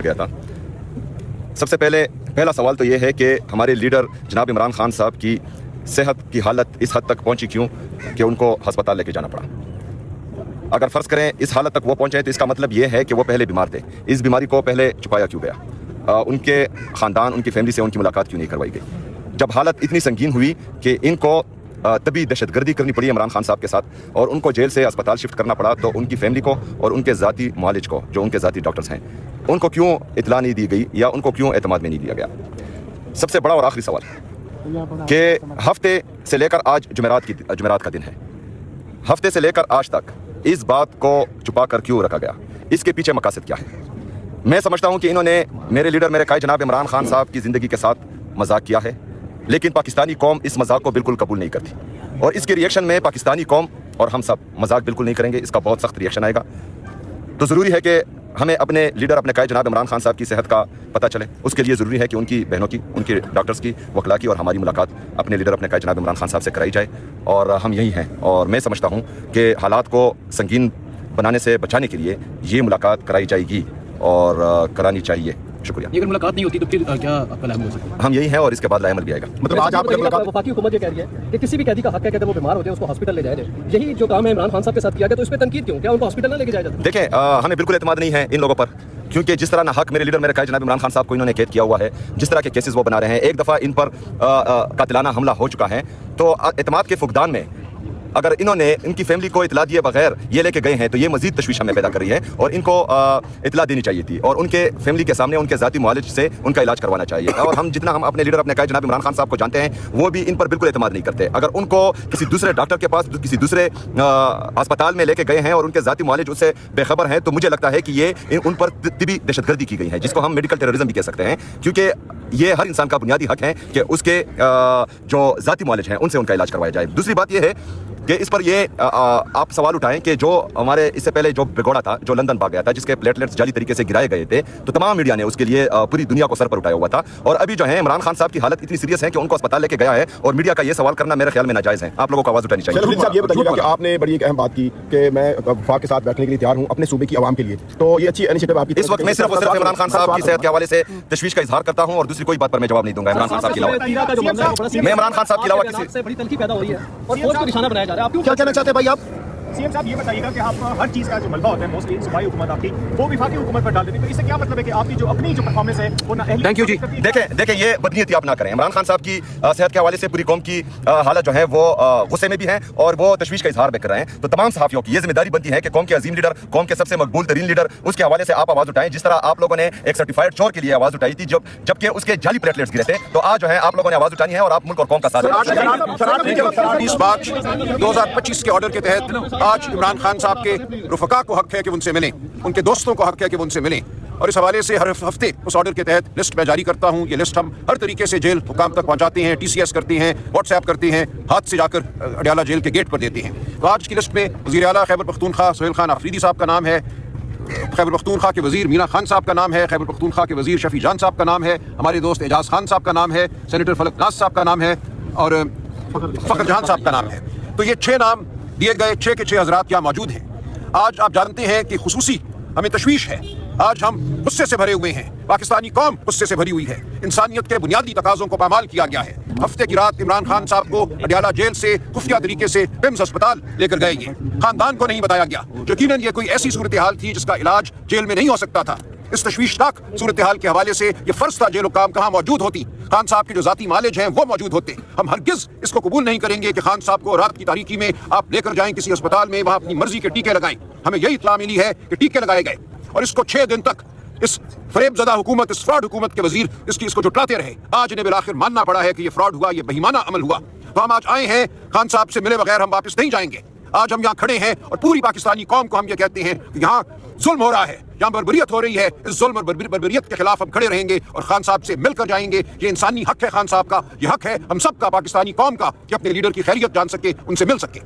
गया था। सबसे पहला सवाल तो ये है कि हमारे लीडर जनाब इमरान खान साहब की सेहत की हालत इस हद तक पहुंची क्यों कि उनको अस्पताल लेके जाना पड़ा। अगर फ़र्ज़ करें इस हालत तक वो पहुंचे तो इसका मतलब ये है कि वो पहले बीमार थे। इस बीमारी को पहले छुपाया क्यों गया, उनके ख़ानदान उनकी फैमिली से उनकी मुलाकात क्यों नहीं करवाई गई। जब हालत इतनी संगीन हुई कि इनको तभी दहशतगर्दी करनी पड़ी इमरान खान साहब के साथ और उनको जेल से अस्पताल शिफ्ट करना पड़ा, तो उनकी फैमिली को और उनके ज़ाती मुआलिज को, जो उनके ज़ाती डॉक्टर्स हैं, उनको क्यों इतला नहीं दी गई या उनको क्यों एतमाद में नहीं दिया गया। सबसे बड़ा और आखिरी सवाल कि हफ्ते से लेकर आज जुमेरात का दिन है, हफ्ते से लेकर आज तक इस बात को छुपा कर क्यों रखा गया, इसके पीछे मकासद क्या है। मैं समझता हूं कि इन्होंने मेरे लीडर मेरे कायद जनाब इमरान खान साहब की ज़िंदगी के साथ मजाक किया है, लेकिन पाकिस्तानी कौम इस मजाक को बिल्कुल कबूल नहीं करती और इसके रिएक्शन में पाकिस्तानी कौम और हम सब मजाक बिल्कुल नहीं करेंगे। इसका बहुत सख्त रिएक्शन आएगा। तो ज़रूरी है कि हमें अपने लीडर अपने कायद जनाब इमरान खान साहब की सेहत का पता चले। उसके लिए ज़रूरी है कि उनकी बहनों की, उनके डॉक्टर्स की, वकला की और हमारी मुलाकात अपने लीडर अपने कायद जनाब इमरान खान साहब से कराई जाए। और हम यही हैं और मैं समझता हूँ कि हालात को संगीन बनाने से बचाने के लिए ये मुलाकात कराई जाएगी और करानी चाहिए। शुक्रिया। अगर मुलाकात नहीं होती तो फिर क्या आपका लाम हो सकता है? हम यही हैं और इसके बाद लाएमल भी आएगा। मतलब आज आप वफाकी हुकूमत ये कह रही है कि किसी भी कैदी का हक है कि अगर वो बीमार होते हैं उसको हॉस्पिटल ले जाया जाए। यही जो काम है इमरान खान साहब के साथ किया गया, तो इस पे तनकीद क्यों? क्या उनको हॉस्पिटल ना लेके जाया जाता? देखें, हमें बिल्कुल एतमाद नहीं है इन लोगों पर, क्योंकि जिस तरह ना हक मेरे लीडर मेरे कायद जनाब इमरान खान साहब को इन्होंने कैद किया हुआ है, जिस तरह के केसेस वो बना रहे हैं, एक दफ़ा इन पर कातिलाना हमला हो चुका है, तो एतमाद के फुकदान में अगर इन्होंने इनकी फैमिली को इतला दिए बगैर ये लेके गए हैं तो ये मजीद तशवीश हमें पैदा कर रही है और इनको इतला देनी चाहिए थी और उनके फैमिली के सामने उनके ज़ाती मुआलिज से उनका इलाज करवाना चाहिए था। और हम जितना हम अपने लीडर अपने कायद जनाब इमरान खान साहब को जानते हैं, वो भी इन पर बिल्कुल एतमाद नहीं करते। अगर उनको किसी दूसरे डॉक्टर के पास किसी दूसरे अस्पताल में लेके गए हैं और उनके ज़ाती मुआलिज उससे बेखबर हैं, तो मुझे लगता है कि ये उन पर तिबी दहशतगर्दी की गई है, जिसको हम मेडिकल टेररिज्म भी कह सकते हैं, क्योंकि ये हर इंसान का बुनियादी हक है कि उसके जो ज़ाती मुआलिज हैं उनसे उनका इलाज करवाया जाए। दूसरी बात यह है कि इस पर ये आप सवाल उठाएं कि जो हमारे इससे पहले जो भिगोड़ा था, जो लंदन भाग गया था, जिसके प्लेटलेट्स जाली तरीके से गिराए गए थे, तो तमाम मीडिया ने उसके लिए पूरी दुनिया को सर पर उठाया हुआ था। और अभी जो है इमरान खान साहब की हालत इतनी सीरियस है कि उनको अस्पताल लेके गया है और मीडिया का ये सवाल करना मेरे ख्याल में नाजायज़ है। आप लोगों को आवाज़ उठानी चाहिए। साहब ये बताइएगा कि आपने बड़ी एक अहम बात की कि मैं वफाक के साथ बैठने के लिए तैयार हूँ अपने सूबे की आवाम के लिए, तो ये अच्छी इनिशिएटिव आपकी। इस वक्त मैं सिर्फ इमरान खान साहब की सेहत के हवाले से तशवीश का इज़हार करता हूँ और दूसरी कोई बात पर मैं जवाब नहीं दूंगा। इमरान खान साहब के अलावा मैं इमरान खान साहब के अलावा किसी से बड़ी तनकीद पैदा हो रही है और फौज को निशाना बनाया जा रहा है। आप क्यों क्या कहना चाहते हैं भाई आप? सीएम साहब ये बताइएगा कि आप हर चीज़ का जो मलबा होता है मोस्टली सूबाई हुकूमत आपकी वो वफाकी हुकूमत पर डाल देती है, तो इससे क्या मतलब है कि आपकी जो अपनी जो परफॉर्मेंस है वो ना। थैंक यू जी। देखें ये बदनीयती आप ना करें। इमरान खान साहब की सेहत के हवाले से पूरी कौम की हालत जो है वो गुस्से में भी है और वो तशवीश का इजहार भी कर रहे हैं। तो तमाम सहाफ़ियों की ये जिम्मेदारी बनती है कि कौम के अजीम लीडर, कौम के सबसे मकबूल तरीन लीडर, उसके हवाले से आप आवाज़ उठाएं। जिस तरह आप लोगों ने एक सर्टिफाइड चोर के लिए आवाज़ उठाई थी जबकि उसके जाली प्लेटलेट्स गिरे थे, तो आज जो है आप लोगों ने आवाज़ उठानी है और आप मुल्क और कौम का साथ दें। 20 मार्च 2025 के ऑर्डर के तहत आज इमरान खान साहब के रुफका को हक है कि उनसे मिलें, उनके दोस्तों को हक है कि वो उनसे मिलें और इस हवाले से हर हफ्ते उस ऑर्डर के तहत लिस्ट मैं जारी करता हूं। ये लिस्ट हम हर तरीके से जेल हुकाम तक पहुंचाते हैं, TCS करते हैं, व्हाट्सएप करते हैं, हाथ से जाकर अडयाला जेल के गेट पर देते हैं। तो आज की लिस्ट में वज़ीर आला खैबर पख्तूनख्वा सोहेल खान आफरीदी साहब का नाम है, खैबर पख्तूनख्वा के वज़ीर मीना खान साहब का नाम है, खैबर पख्तूनख्वा के वज़ीर शफी जान साहब का नाम है, हमारे दोस्त एजाज खान साहब का नाम है, सेनेटर फलक नाज साहब का नाम है और फ़खर जहान साहब का नाम है। तो ये 6 नाम दिए गए, 6 के 6 हज़रात यहाँ मौजूद हैं। आज आप जानते हैं कि खुसूसी हमें तशवीश है, आज हम गुस्से से भरे हुए हैं, पाकिस्तानी कौम गुस्से से भरी हुई है, इंसानियत के बुनियादी तकाज़ों को पामाल किया गया है। हफ्ते की रात इमरान खान साहब को अडयाला जेल से खुफिया तरीके से पिम्स अस्पताल लेकर गए, ये खानदान को नहीं बताया गया। यकीनन ये कोई ऐसी सूरत हाल थी जिसका इलाज जेल में नहीं हो सकता था। इस तशवीशनाक सूरत हाल के हवाले से ये फर्ज था जेल हुकाम कहाँ मौजूद होती, खान साहब के जो जाती मालिज हैं वो मौजूद होते। हम हरगिज इसको कबूल नहीं करेंगे कि खान साहब को रात की तारीकी में आप लेकर जाएं किसी अस्पताल में, वहाँ अपनी मर्जी के टीके लगाएं। हमें यही इत्तला मिली है कि टीके लगाए गए और इसको 6 दिन तक इस फरेबज़दा हुकूमत, इस फ्रॉड हुकूमत के वजीर इसको जुटलाते रहे। आज इन्हें बिलाखिर मानना पड़ा है कि ये फ्रॉड हुआ, ये बेईमाना अमल हुआ। तो हम आज आए हैं, खान साहब से मिले बगैर हम वापस नहीं जाएंगे। आज हम यहाँ खड़े हैं और पूरी पाकिस्तानी कौम को हम ये कहते हैं कि यहाँ जुल्म हो रहा है, यहाँ बर्बरियत हो रही है। इस जुल्म और बर्बरियत के खिलाफ हम खड़े रहेंगे और खान साहब से मिलकर जाएंगे। ये इंसानी हक है खान साहब का, ये हक है हम सब का, पाकिस्तानी कौम का, कि अपने लीडर की खैरियत जान सके, उनसे मिल सके।